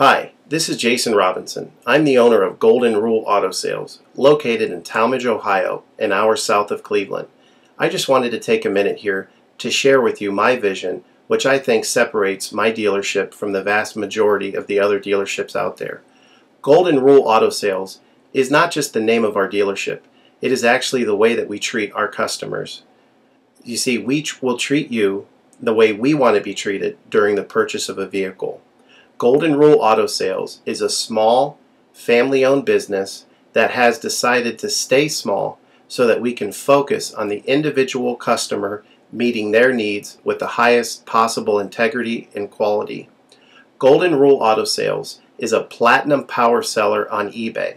Hi, this is Jason Robinson. I'm the owner of Golden Rule Auto Sales, located in Tallmadge, Ohio, an hour south of Cleveland. I just wanted to take a minute here to share with you my vision, which I think separates my dealership from the vast majority of the other dealerships out there. Golden Rule Auto Sales is not just the name of our dealership, it is actually the way that we treat our customers. You see, we will treat you the way we want to be treated during the purchase of a vehicle. Golden Rule Auto Sales is a small, family-owned business that has decided to stay small so that we can focus on the individual customer meeting their needs with the highest possible integrity and quality. Golden Rule Auto Sales is a platinum power seller on eBay.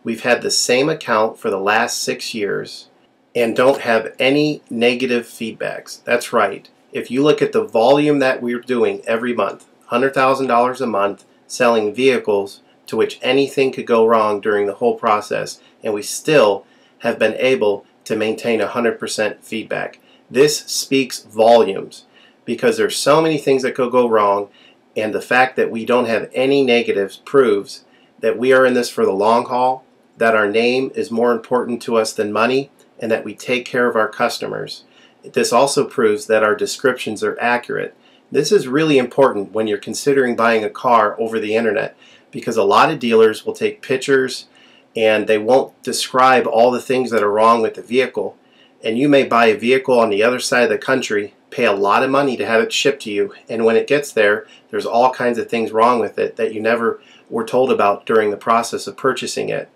We've had the same account for the last 6 years and don't have any negative feedbacks. That's right. If you look at the volume that we're doing every month, $100,000 a month selling vehicles to which anything could go wrong during the whole process, and we still have been able to maintain 100% feedback. This speaks volumes because there's so many things that could go wrong, and the fact that we don't have any negatives proves that we are in this for the long haul, that our name is more important to us than money, and that we take care of our customers. This also proves that our descriptions are accurate. This is really important when you're considering buying a car over the internet, because a lot of dealers will take pictures and they won't describe all the things that are wrong with the vehicle. And you may buy a vehicle on the other side of the country, pay a lot of money to have it shipped to you, and when it gets there, there's all kinds of things wrong with it that you never were told about during the process of purchasing it.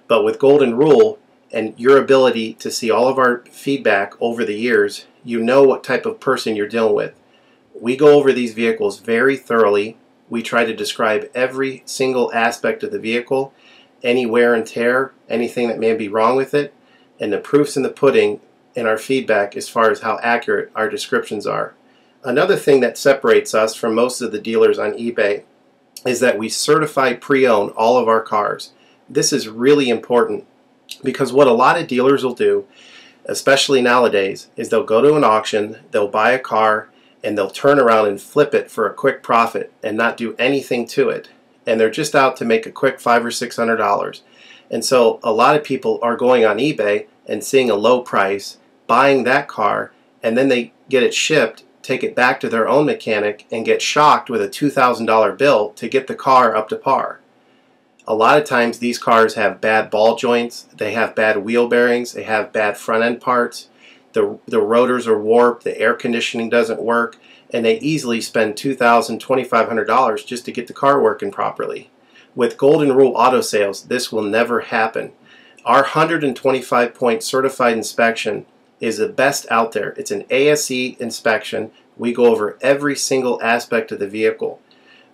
But with Golden Rule and your ability to see all of our feedback over the years, you know what type of person you're dealing with. We go over these vehicles very thoroughly. We try to describe every single aspect of the vehicle, any wear and tear, anything that may be wrong with it, and the proof's in the pudding in our feedback as far as how accurate our descriptions are. Another thing that separates us from most of the dealers on eBay is that we certify pre-owned all of our cars. This is really important because what a lot of dealers will do, especially nowadays, is they'll go to an auction, they'll buy a car, and they'll turn around and flip it for a quick profit and not do anything to it. And they're just out to make a quick $500 or $600. And so a lot of people are going on eBay and seeing a low price, buying that car, and then they get it shipped, take it back to their own mechanic, and get shocked with a $2,000 bill to get the car up to par. A lot of times these cars have bad ball joints, they have bad wheel bearings, they have bad front end parts. The rotors are warped, the air conditioning doesn't work, and they easily spend $2,000, $2,500 just to get the car working properly. With Golden Rule Auto Sales, this will never happen. Our 125-point certified inspection is the best out there. It's an ASE inspection. We go over every single aspect of the vehicle.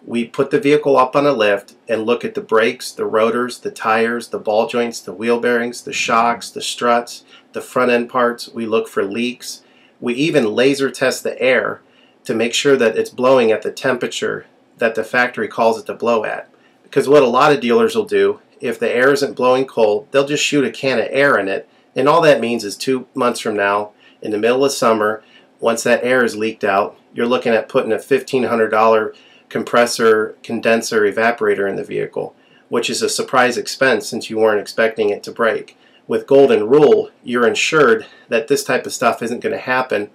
We put the vehicle up on a lift and look at the brakes, the rotors, the tires, the ball joints, the wheel bearings, the shocks, the struts, the front end parts. We look for leaks. We even laser test the air to make sure that it's blowing at the temperature that the factory calls it to blow at. Because what a lot of dealers will do, if the air isn't blowing cold, they'll just shoot a can of air in it, and all that means is 2 months from now, in the middle of summer, once that air is leaked out, you're looking at putting a $1,500 compressor, condenser, evaporator in the vehicle, which is a surprise expense since you weren't expecting it to break. With Golden Rule, you're ensured that this type of stuff isn't going to happen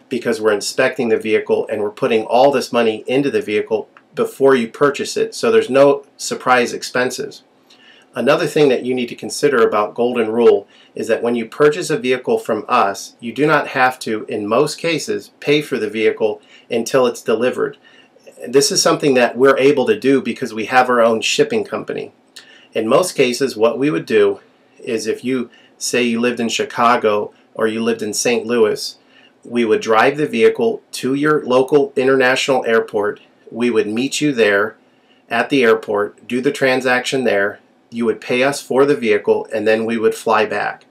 because we're inspecting the vehicle and we're putting all this money into the vehicle before you purchase it, so there's no surprise expenses. Another thing that you need to consider about Golden Rule is that when you purchase a vehicle from us, you do not have to, in most cases, pay for the vehicle until it's delivered. This is something that we're able to do because we have our own shipping company. In most cases, what we would do is if you say you lived in Chicago or you lived in St. Louis, we would drive the vehicle to your local international airport. We would meet you there at the airport, do the transaction there. You would pay us for the vehicle, and then we would fly back.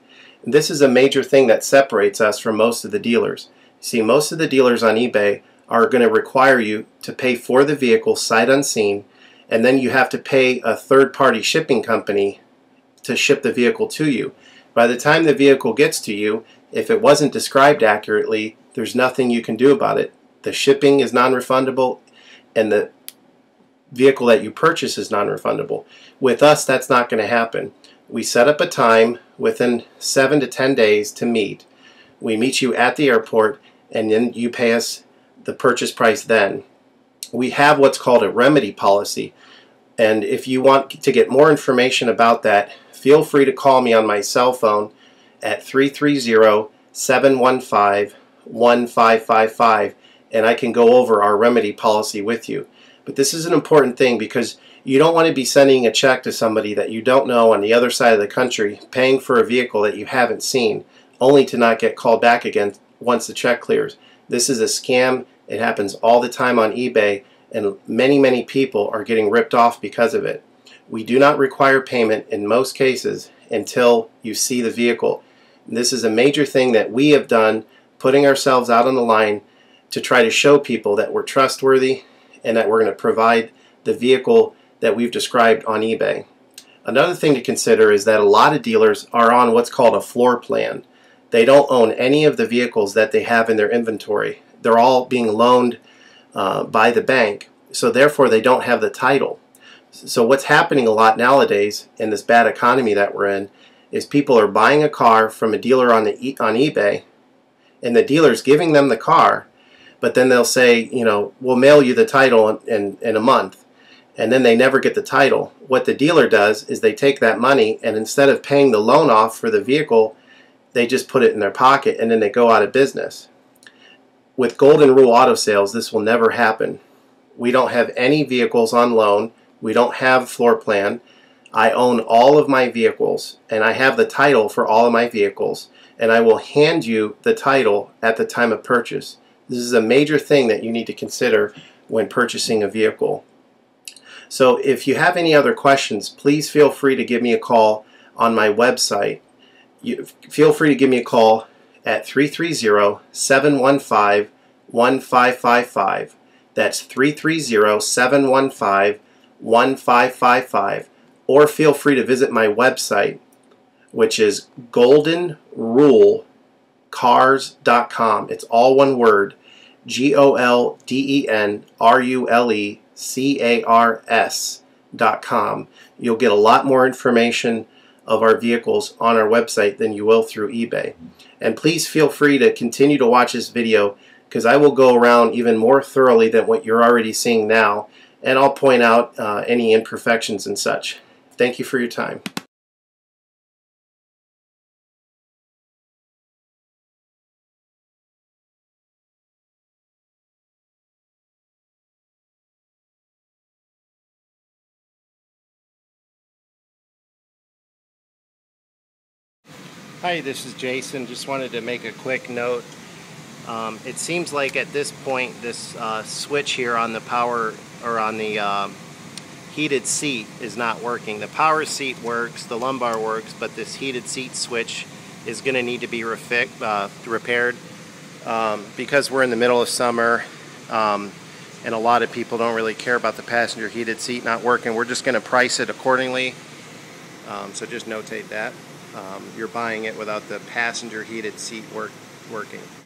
And this is a major thing that separates us from most of the dealers. See, most of the dealers on eBay are going to require you to pay for the vehicle sight unseen, and then you have to pay a third-party shipping company to ship the vehicle to you. By the time the vehicle gets to you, if it wasn't described accurately, there's nothing you can do about it. The shipping is non-refundable, and the vehicle that you purchase is non-refundable. With us, that's not going to happen. We set up a time within 7 to 10 days to meet. We meet you at the airport, and then you pay us the purchase price then. We have what's called a remedy policy, and if you want to get more information about that, feel free to call me on my cell phone at 330-715-1555, and I can go over our remedy policy with you. But this is an important thing because you don't want to be sending a check to somebody that you don't know on the other side of the country, paying for a vehicle that you haven't seen, only to not get called back again once the check clears. This is a scam. It happens all the time on eBay, and many people are getting ripped off because of it. We do not require payment in most cases until you see the vehicle. This is a major thing that we have done, putting ourselves out on the line to try to show people that we're trustworthy and that we're going to provide the vehicle that we've described on eBay. Another thing to consider is that a lot of dealers are on what's called a floor plan. They don't own any of the vehicles that they have in their inventory. They're all being loaned by the bank, so therefore they don't have the title. So what's happening a lot nowadays in this bad economy that we're in is people are buying a car from a dealer on eBay, and the dealer's giving them the car, but then they'll say, you know, we'll mail you the title in a month, and then they never get the title. What the dealer does is they take that money, and instead of paying the loan off for the vehicle, they just put it in their pocket, and then they go out of business. With Golden Rule Auto Sales, this will never happen. We don't have any vehicles on loan. We don't have floor plan. I own all of my vehicles, and I have the title for all of my vehicles, and I will hand you the title at the time of purchase. This is a major thing that you need to consider when purchasing a vehicle. So if you have any other questions, please feel free to give me a call on my website. Feel free to give me a call at 330-715-1555. That's 330-715-1555. Or feel free to visit my website, which is goldenrulecars.com. It's all one word, goldenrulecars.com. You'll get a lot more information of our vehicles on our website than you will through eBay. And please feel free to continue to watch this video, because I will go around even more thoroughly than what you're already seeing now, and I'll point out any imperfections and such. Thank you for your time. Hi, this is Jason. Just wanted to make a quick note. It seems like at this point this switch here on the power, or on the heated seat, is not working. The power seat works, the lumbar works, but this heated seat switch is going to need to be repaired because we're in the middle of summer and a lot of people don't really care about the passenger heated seat not working. We're just going to price it accordingly, so just notate that. You're buying it without the passenger heated seat working.